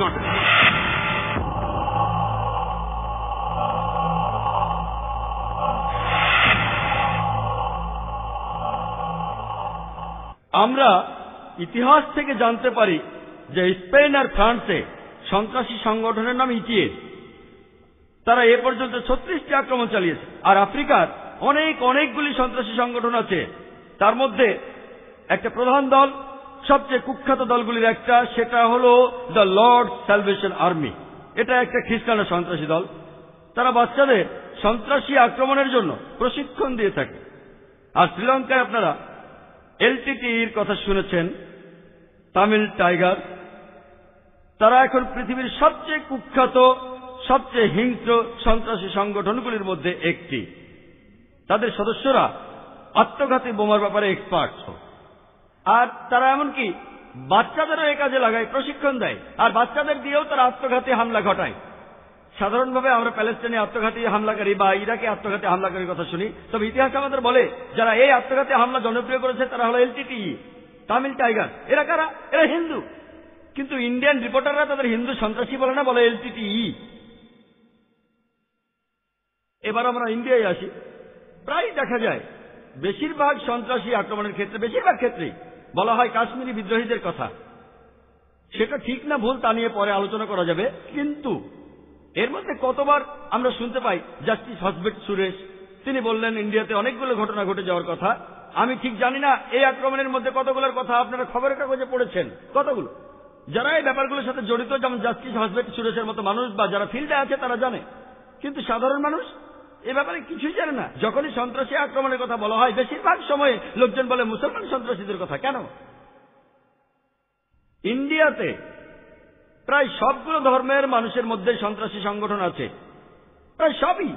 Not. আমরা ইতিহাস থেকে জানতে পারি যে স্পেন আর ফ্রান্সে সন্ত্রাসী সংগঠনের নাম ইটিএস। তারা এ পর্যন্ত 36টি আক্রমণ চালিয়েছে। আর আফ্রিকার অনেকগুলি সন্ত্রাসী সংগঠন আছে। তার মধ্যে একটা প্রধান দল, সবচেয়ে কুখ্যাত দলগুলির একটা, সেটা হলো দ্য লর্ড স্যালভেশন আর্মি। এটা একটা খ্রিস্টান সন্ত্রাসী দল। তারা বাচ্চাদের সন্ত্রাসী আক্রমণের জন্য প্রশিক্ষণ দিয়ে থাকে। আর শ্রীলঙ্কায় আপনারা এলটিটিইর কথা শুনেছেন, তামিল টাইগার। তারা এখন পৃথিবীর সবচেয়ে কুখ্যাত, সবচেয়ে হিংস্র সন্ত্রাসী সংগঠনগুলির মধ্যে একটি। তাদের সদস্যরা আত্মঘাতী বোমার ব্যাপারে এক্সপার্ট। আর তারা এমনকি বাচ্চাদেরও এ কাজে লাগায়, প্রশিক্ষণ দেয়। আর বাচ্চাদের দিয়েও তারা আত্মঘাতী হামলা ঘটায়। সাধারণভাবে আমরা প্যালেস্টাইনে আত্মঘাতী হামলাকারী বা ইরাকে আত্মঘাতী হামলাকারীর কথা শুনি, তবে ইতিহাস আমাদের বলে যারা এই আত্মঘাতী হামলা জনপ্রিয় করেছে তারা হলো এলটিটিই, তামিল টাইগার। এরা কারা? এরা হিন্দু। কিন্তু ইন্ডিয়ান রিপোর্টাররা তাদের হিন্দু সন্ত্রাসী বলে না, বলে এলটিটিই। এবার আমরা ইন্ডিয়ায় আসি। প্রায় দেখা যায় বেশিরভাগ সন্ত্রাসী আক্রমণের ক্ষেত্রে, বেশিরভাগ ক্ষেত্রেই বলা হয় কাশ্মীরি বিদ্রোহীদের কথা। সেটা ঠিক না ভুল তা নিয়ে পরে আলোচনা করা যাবে। কিন্তু এর মধ্যে কতবার আমরা শুনতে পাই জাস্টিস হসবেট সুরেশ, তিনি বললেন ইন্ডিয়াতে অনেকগুলো ঘটনা ঘটে যাওয়ার কথা। আমি ঠিক জানি না এই আক্রমণের মধ্যে কতগুলোর কথা আপনারা খবরের কাগজে পড়েছেন, কতগুলো। যারা এই ব্যাপারগুলোর সাথে জড়িত, যেমন জাস্টিস হসবেট সুরেশের মতো মানুষ বা যারা ফিল্ডে আছে তারা জানে। কিন্তু সাধারণ মানুষ এ ব্যাপারে কিছুই জানে না। যখনই সন্ত্রাসী আক্রমণের কথা বলা হয় বেশিরভাগ সময়ে লোকজন বলে মুসলমান সন্ত্রাসীদের কথা। কেন? ইন্ডিয়াতে প্রায় সবগুলো ধর্মের মানুষের মধ্যে সন্ত্রাসী সংগঠন আছে, প্রায় সবই।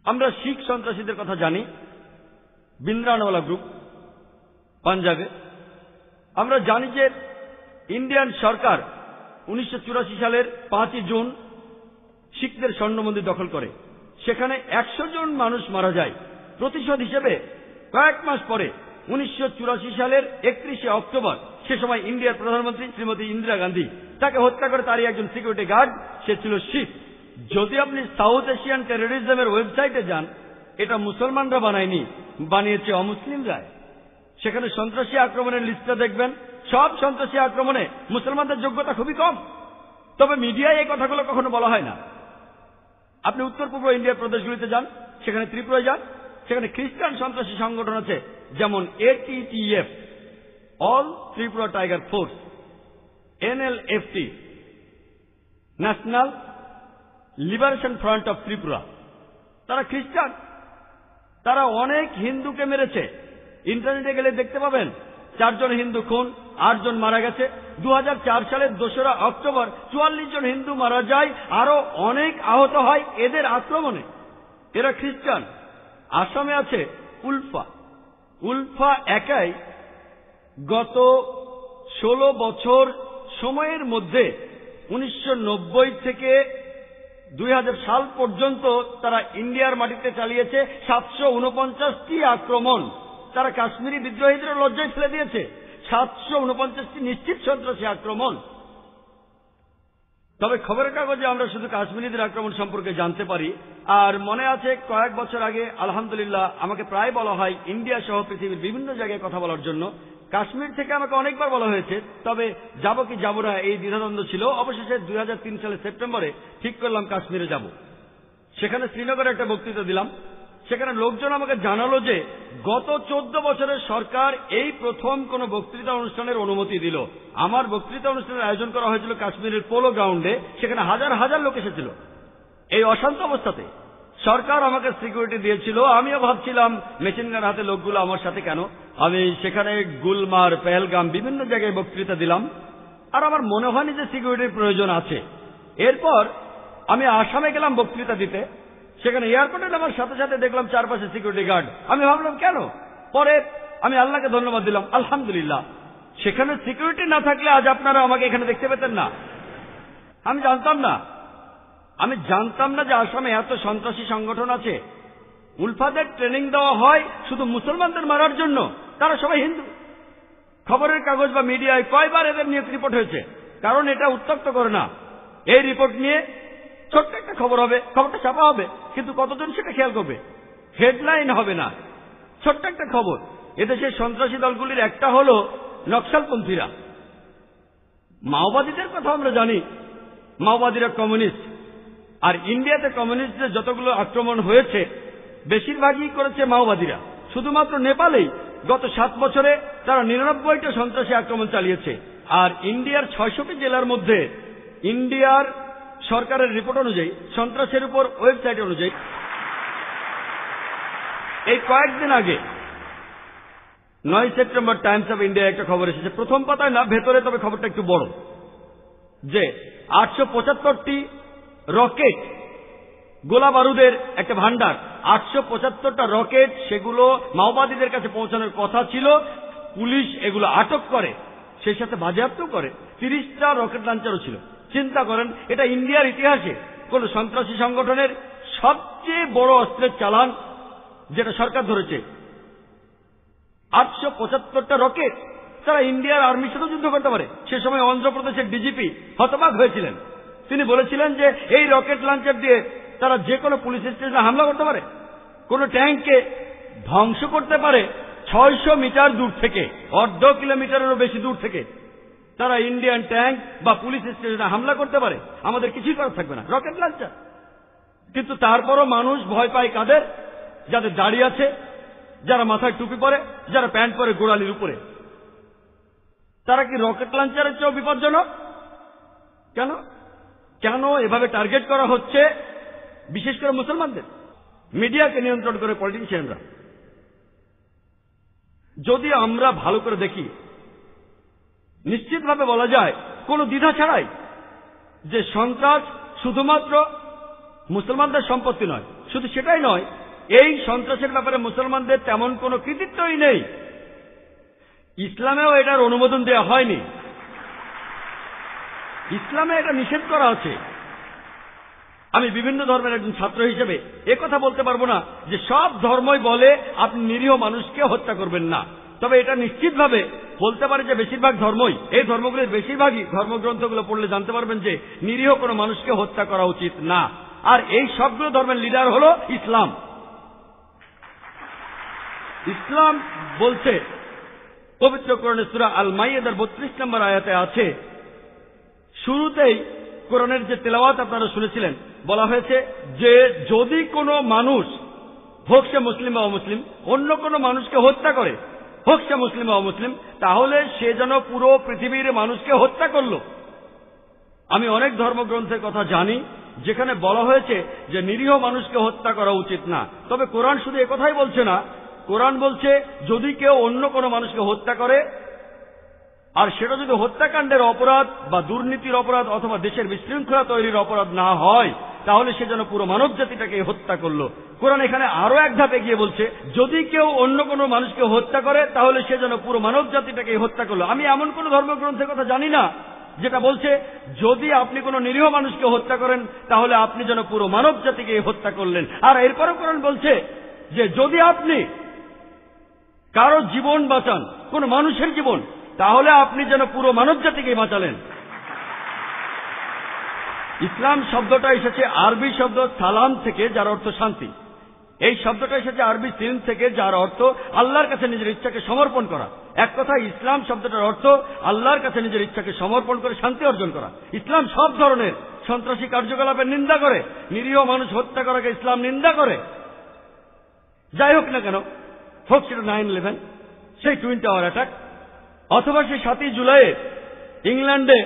আমরা শিখ সন্ত্রাসীদের কথা জানি, বিন্দ্রানওয়ালা গ্রুপ পাঞ্জাবে। আমরা জানি যে ইন্ডিয়ান সরকার 1984 সালের 5 জুন শিখদের স্বর্ণ মন্দির দখল করে। সেখানে 100 জন মানুষ মারা যায়। প্রতিশোধ হিসেবে কয়েক মাস পরে 1984 সালের 31 অক্টোবর, সে সময় ইন্ডিয়ার প্রধানমন্ত্রী শ্রীমতী ইন্দিরা গান্ধী, তাকে হত্যা করে তারই একজন সিকিউরিটি গার্ড, সে ছিল শিখ। যদি আপনি সাউথ এশিয়ান টেররিজমের ওয়েবসাইটে যান, এটা মুসলমানরা বানায়নি, বানিয়েছে অমুসলিমরা। সেখানে সন্ত্রাসী আক্রমণের লিস্টটা দেখবেন, সব সন্ত্রাসী আক্রমণে মুসলমানদের যোগ্যতা খুবই কম। তবে মিডিয়ায় এই কথাগুলো কখনো বলা হয় না। আপনি উত্তর পূর্ব ইন্ডিয়ার প্রদেশগুলিতে যান, সেখানে ত্রিপুরায় যান, সেখানে খ্রিস্টান সন্ত্রাসী সংগঠন আছে, যেমন ATTF, all Tripura tiger force, NLFT, national liberation front of Tripura. তারা খ্রিস্টান, তারা অনেক হিন্দুকে মেরেছে। ইন্টারনেটে গেলে দেখতে পাবেন 4 জন হিন্দু খুন, 8 জন মারা গেছে। 2004 সালের 2রা অক্টোবর 44 জন হিন্দু মারা যায়, আরো অনেক আহত হয় এদের আক্রমণে। এরা খ্রিস্টান। আসামে আছে উলফা। উলফা একাই গত 16 বছর সময়ের মধ্যে 1990 থেকে 2000 সাল পর্যন্ত তারা ইন্ডিয়ার মাটিতে চালিয়েছে 749টি আক্রমণ। তারা কাশ্মীরি বিদ্রোহীদের লজ্জায় ফেলে দিয়েছে। 749টি নিশ্চিত সন্ত্রাসী আক্রমণ। তবে খবরের কাগজে আমরা শুধু কাশ্মীরিদের আক্রমণ সম্পর্কে জানতে পারি। আর মনে আছে কয়েক বছর আগে আলহামদুলিল্লাহ আমাকে প্রায় বলা হয় ইন্ডিয়া সহ পৃথিবীর বিভিন্ন জায়গায় কথা বলার জন্য। কাশ্মীর থেকে আমাকে অনেকবার বলা হয়েছে, তবে যাব কি যাব না এই দ্বিধাদ্বন্দ্ব ছিল। অবশেষে 2003 সালের সেপ্টেম্বরে ঠিক করলাম কাশ্মীরে যাব। সেখানে শ্রীনগরে একটা বক্তৃতা দিলাম। সেখানে লোকজন আমাকে জানালো যে গত 14 বছরের সরকার এই প্রথম কোন বক্তৃতা অনুষ্ঠানের অনুমতি দিল। আমার বক্তৃতা অনুষ্ঠানের আয়োজন করা হয়েছিল কাশ্মীরের পোলো গ্রাউন্ডে, সেখানে হাজার হাজার লোক এসেছিল। এই অশান্ত অবস্থাতে সরকার আমাকে সিকিউরিটি দিয়েছিল। আমিও ভাবছিলাম মেশিন গান হাতে লোকগুলো আমার সাথে কেন। আমি সেখানে গুলমার, পেহেলগাম বিভিন্ন জায়গায় বক্তৃতা দিলাম, আর আমার মনে হয়নি যে সিকিউরিটির প্রয়োজন আছে। এরপর আমি আসামে গেলাম বক্তৃতা দিতে। সেখানে এয়ারপোর্টে নামার সাথে সাথে দেখলাম চারপাশে সিকিউরিটি গার্ড। আমি ভাবলাম কেন। পরে আমি আল্লাহকে ধন্যবাদ দিলাম, আলহামদুলিল্লাহ সেখানে সিকিউরিটি না থাকলে আজ আপনারা আমাকে এখানে দেখতে পেতেন না। আমি জানতাম না যে আসামে এত সন্ত্রাসী সংগঠন আছে। উলফাদের ট্রেনিং দেওয়া হয় শুধু মুসলমানদের মারার জন্য, তারা সবাই হিন্দু। খবরের কাগজ বা মিডিয়ায় কয়বার এদের নিয়ে রিপোর্ট হয়েছে, কারণ এটা উত্তক্ত করে না। এই রিপোর্ট নিয়ে ছোট্ট একটা খবর হবে, খবরটা ছাপা হবে, কিন্তু কতজন সেটা খেয়াল করবে? হেডলাইন হবে না, ছোট্ট একটা খবর। এদেশের সন্ত্রাসী দলগুলির একটা হলো নকশালপন্থীরা। মাওবাদীদের কথা আমরা জানি, মাওবাদীরা কমিউনিস্ট। আর ইন্ডিয়াতে কমিউনিস্টদের যতগুলো আক্রমণ হয়েছে বেশিরভাগই করেছে মাওবাদীরা। শুধুমাত্র নেপালেই গত 7 বছরে তারা 99টা সন্ত্রাসী আক্রমণ চালিয়েছে। আর ইন্ডিয়ার 600টি জেলার মধ্যে ইন্ডিয়ার সরকারের রিপোর্ট অনুযায়ী, সন্ত্রাসের উপর ওয়েবসাইট অনুযায়ী, এই কয়েকদিন আগে 9 সেপ্টেম্বর টাইমস অফ ইন্ডিয়া একটা খবর এসেছে, প্রথম পাতায় না, ভেতরে, তবে খবরটা একটু বড়, যে 875টি রকেট, গোলা বারুদের একটা ভান্ডার, 875টা রকেট, সেগুলো মাওবাদীদের কাছে পৌঁছানোর কথা ছিল। পুলিশ এগুলো আটক করে, সেই সাথে বাজেয়াপ্ত করে। 30টা রকেট লঞ্চারও ছিল। চিন্তা করেন, এটা ইন্ডিয়ার ইতিহাসে কোন সন্ত্রাসী সংগঠনের সবচেয়ে বড় অস্ত্রের চালান যেটা সরকার ধরেছে। 875টা রকেট, তারা ইন্ডিয়ার আর্মির সাথে যুদ্ধ করতে পারে। সে সময় অন্ধ্রপ্রদেশের ডিজিপি হতবাক হয়েছিলেন। তিনি বলেছিলেন যে এই রকেট লঞ্চার দিয়ে তারা যে কোনো পুলিশ স্টেশনে হামলা করতে পারে, কোন ট্যাঙ্ককে ধ্বংস করতে পারে 600 মিটার দূর থেকে, অর্ধ কিলোমিটারেরও বেশি দূর থেকে তারা ইন্ডিয়ান ট্যাঙ্ক বা পুলিশ স্টেশনে হামলা করতে পারে। আমাদের কিছুই করার থাকবে না, রকেট লঞ্চার। কিন্তু তারপরও মানুষ ভয় পায় কাদের? যাদের দাড়ি আছে, যারা মাথায় টুপি পরে, যারা প্যান্ট পরে গোড়ালির উপরে। তারা কি রকেট লঞ্চারের চেয়েও বিপজ্জনক? কেন কেন এভাবে টার্গেট করা হচ্ছে? বিশেষ করে মুসলমানদের। মিডিয়াকে নিয়ন্ত্রণ করে পলিটিশিয়ানরা। যদি আমরা ভালো করে দেখি, নিশ্চিতভাবে বলা যায় কোনো দ্বিধা ছাড়াই যে সন্ত্রাস শুধুমাত্র মুসলমানদের সম্পত্তি নয়। শুধু সেটাই নয়, এই সন্ত্রাসের ব্যাপারে মুসলমানদের তেমন কোনো কৃতিত্বই নেই। ইসলামেও এটার অনুমোদন দেওয়া হয়নি, ইসলামে এটা নিষেধ করা আছে। আমি বিভিন্ন ধর্মের একজন ছাত্র হিসেবে একথা বলতে পারবো না যে সব ধর্মই বলে আপনি নিরীহ মানুষকে হত্যা করবেন না, তবে এটা নিশ্চিতভাবে বলতে পারে যে বেশিরভাগ ধর্মই, এই ধর্মগুলির বেশিরভাগই ধর্মগ্রন্থগুলো পড়লে জানতে পারবেন যে নিরীহ কোনো মানুষকে হত্যা করা উচিত না। আর এই সবগুলো ধর্মের লিডার হলো ইসলাম। ইসলাম বলছে, পবিত্র কোরআনের সূরা আল মাইদার 32 নম্বর আয়াতে আছে, শুরুতেই কোরআনের যে তেলাওয়াত আপনারা শুনেছিলেন, বলা হয়েছে যে যদি কোনো মানুষ, হোক সে মুসলিম বা অমুসলিম, অন্য কোনো মানুষকে হত্যা করে, হোক সে মুসলিম বা অমুসলিম, তাহলে সে যেন পুরো পৃথিবীর মানুষকে হত্যা করল। আমি অনেক ধর্মগ্রন্থের কথা জানি যেখানে বলা হয়েছে যে নিরীহ মানুষকে হত্যা করা উচিত না। তবে কোরআন শুধু একথাই বলছে না, কোরআন বলছে যদি কেউ অন্য কোনো মানুষকে হত্যা করে, আর সেটা যদি হত্যাকাণ্ডের অপরাধ বা দুর্নীতির অপরাধ অথবা দেশের বিশৃঙ্খলা তৈরির অপরাধ না হয়, তাহলে সে যেন পুরো মানব জাতিটাকে হত্যা করলো। কোরআন এখানে আরো এক ধাপ এগিয়ে বলছে, যদি কেউ অন্য কোনো মানুষকে হত্যা করে তাহলে সে যেন পুরো মানব জাতিটাকে হত্যা করলো। আমি এমন কোন ধর্মগ্রন্থের কথা জানি না যেটা বলছে যদি আপনি কোনো নিরীহ মানুষকে হত্যা করেন তাহলে আপনি যেন পুরো মানব জাতিকে হত্যা করলেন। আর এরপরও কোরআন বলছে যে যদি আপনি কারো জীবন বাঁচান, কোন মানুষের জীবন, তাহলে আপনি যেন পুরো মানব জাতিকে বাঁচালেন। ইসলাম শব্দটা এসেছে আরবি শব্দ সালাম থেকে, যার অর্থ শান্তি। এই শব্দটা এসেছে আরবি সিলম থেকে, যার অর্থ আল্লাহর কাছে নিজের ইচ্ছাকে সমর্পণ করা। এক কথায় ইসলাম শব্দটার অর্থ আল্লাহর কাছে নিজের ইচ্ছাকে সমর্পণ করে শান্তি অর্জন করা। ইসলাম সব ধরনের সন্ত্রাসী কার্যকলাপের নিন্দা করে, নিরীহ মানুষ হত্যা করাকে ইসলাম নিন্দা করে। যাই হোক না কেন, হোক সেটা 9/11, সেই টুইন টাওয়ার অ্যাটাক, অথবা সেই 7ই জুলাই ইংল্যান্ডে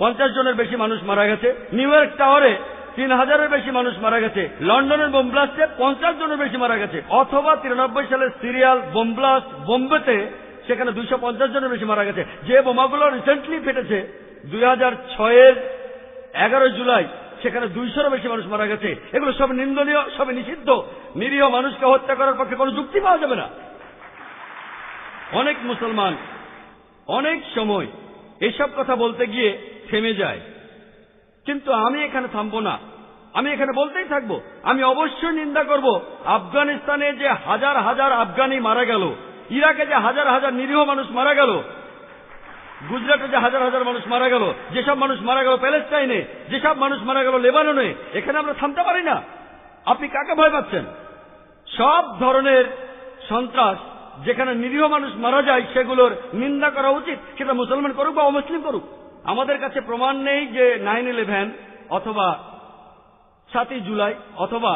50 জনের বেশি মানুষ মারা গেছে, নিউ ইয়র্ক টাওয়ারে 3000-এর বেশি মানুষ মারা গেছে, লন্ডনের বোম ব্লাস্টে 50 জনের বেশি মারা গেছে, অথবা 93 সালের সিরিয়াল বোম ব্লাস্ট বোম্বেতে, সেখানে 250 জনের বেশি মারা গেছে। যে বোমাগুলো রিসেন্টলি ফেটেছে 2006-এর 11 জুলাই, সেখানে 200-এরও বেশি মানুষ মারা গেছে। এগুলো সব নিন্দনীয়, সব নিষিদ্ধ। নিরীহ মানুষকে হত্যা করার পক্ষে কোনো যুক্তি পাওয়া যাবে না। অনেক মুসলমান অনেক সময় এসব কথা বলতে গিয়ে থেমে যায়, কিন্তু আমি এখানে থামবো না, আমি এখানে বলতেই থাকবো। আমি অবশ্যই নিন্দা করব আফগানিস্তানে যে হাজার হাজার আফগানি মারা গেল, ইরাকে যে হাজার হাজার নিরীহ মানুষ মারা গেল, গুজরাটে যে হাজার হাজার মানুষ মারা গেল, যেসব মানুষ মারা গেল প্যালেস্টাইনে, যেসব মানুষ মারা গেল লেবাননে, এখানে আমরা থামতে পারি না। আপনি কাকে ভয় পাচ্ছেন? সব ধরনের সন্ত্রাস যেখানে নিরীহ মানুষ মারা যায় সেগুলোর নিন্দা করা উচিত, সেটা মুসলমান করুক বা অমুসলিম করুক। আমাদের কাছে প্রমাণ নেই যে 9/11 অথবা 7ই জুলাই অথবা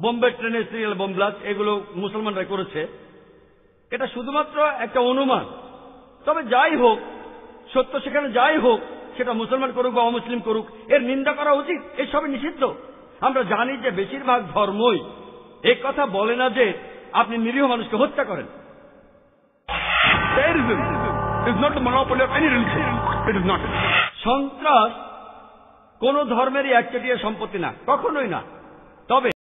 বোম্বে ট্রেনের সিরিয়াল বোম ব্লাস্ট এগুলো মুসলমানরা করেছে। এটা শুধুমাত্র একটা অনুমান। তবে যাই হোক, সত্য সেখানে যাই হোক, সেটা মুসলমান করুক বা অমুসলিম করুক, এর নিন্দা করা উচিত। এসবই নিষিদ্ধ। আমরা জানি যে বেশিরভাগ ধর্মই এই কথা বলে না যে আপনি নিরীহ মানুষকে হত্যা করেন। সন্ত্রাস কোন ধর্মেরই একচেটিয়া সম্পত্তি না, কখনোই না। তবে